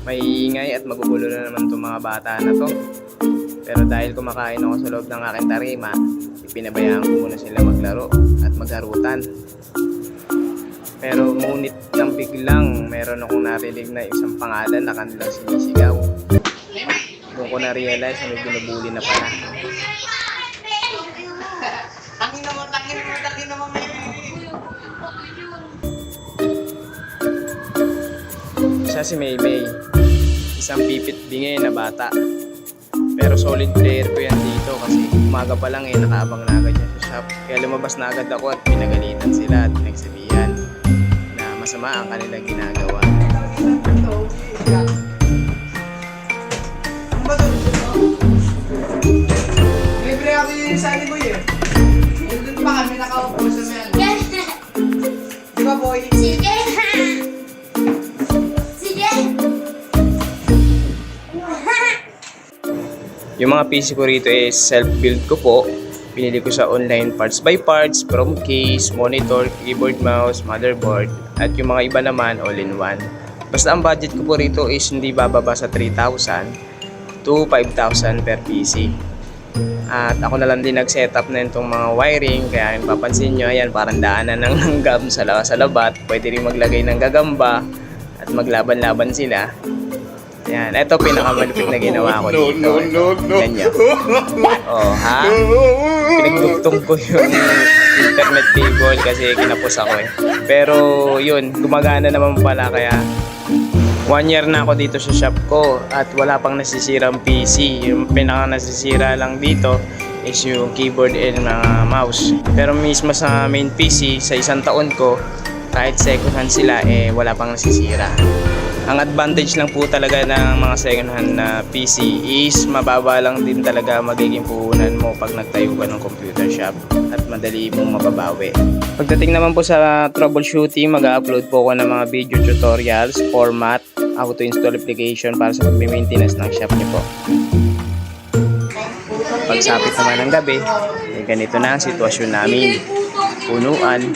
May ingay at magugulo na naman itong mga bata na to. Pero dahil kumakain ako sa loob ng aking tarima, ipinabayaan ko muna sila maglaro at magharutan. Pero ngunit nang biglang meron akong narinig na isang pangalan na kanilang sinisigaw. Doon ko na-realize na may binubuli na pala. Tangin naman. Siya si Maymay, isang pipit bingi na bata. Pero solid player ko yan dito kasi umaga pa lang nakaabang na agad yan sa shop. Kaya lumabas na agad ako at pinagalitan sila at pinagsabihan na masama ang kanilang ginagawa. Libre ako yung sali boy eh. Doon pa kami nakaupo sa meron. Di ba boy? Sige! Sige! Yung mga PC ko rito is self-build ko po. Pinili ko sa online parts by parts, from case, monitor, keyboard, mouse, motherboard, at yung mga iba naman all-in-one. Basta ang budget ko po rito is hindi bababa sa 3,000 to 5,000 per PC. At ako na lang din nag-setup na itong mga wiring, kaya yung papansin nyo, ayan, parang daanan ng langgam sa labat. Pwede rin maglagay ng gagamba at maglaban-laban sila. Yan, ito pinakamalupit na ginawa ko dito. Ganyan. Oh, ha? Pinagdugtong ko yung internet cable kasi kinapos ako eh. Pero yun, gumagana naman pala kaya 1 year na ako dito sa shop ko at wala pang nasisirang PC. Yung pinaka nasisira lang dito is yung keyboard and mga mouse. Pero mismo sa main PC, sa 1 taon ko, kahit second hand sila, wala pang nasisira. Ang advantage lang po talaga ng mga second hand na PC is mababa lang din talaga magiging puhunan mo pag nagtayo ka ng computer shop at madali mong mababawi. Pagdating naman po sa troubleshooting, mag-upload po ako ng mga video tutorials, format, auto-install application para sa pag-maintenance ng shop niyo po. Pagsapit naman ng gabi, ganito na ang sitwasyon namin. Punuan,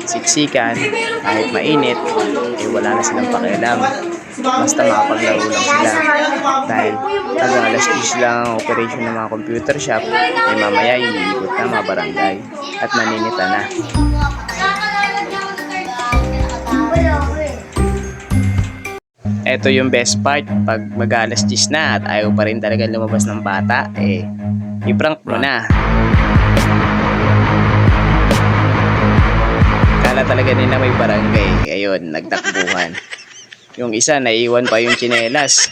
siksikan, kahit mainit, wala na silang pakialam. Basta makapaglaro lang sila. Dahil hanggang alas 10 lang ang operation ng mga computer shop, mamaya iikot na mga barangay at maninita na. Ito yung best part, pag mag-alas 10 na at ayaw pa rin talaga lumabas ng bata, i-prank mo na. Kala talaga nila may barangay, ayun, nagtakbuhan. Yung isa naiwan pa yung tsinelas.